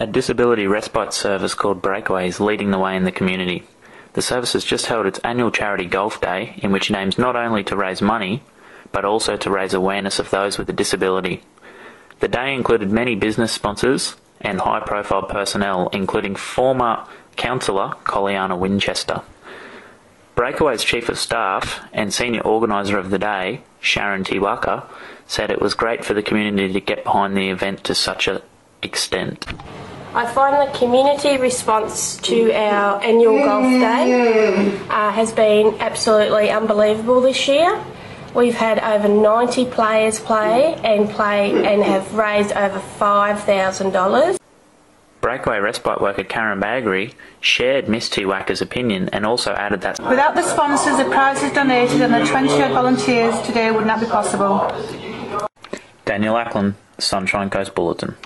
A disability respite service called Breakaway is leading the way in the community. The service has just held its annual charity golf day, in which it aims not only to raise money, but also to raise awareness of those with a disability. The day included many business sponsors and high-profile personnel, including former councillor Colliana Winchester. Breakaway's Chief of Staff and Senior Organiser of the day, Sharon Tiwaka, said it was great for the community to get behind the event to such an extent. I find the community response to our annual golf day has been absolutely unbelievable this year. We've had over 90 players play and have raised over $5,000. Breakaway respite worker Karen Baggery shared Miss Tiwaka's opinion and also added that without the sponsors, the prizes donated and the 20-odd volunteers today would not be possible. Daniel Ackland, Sunshine Coast Bulletin.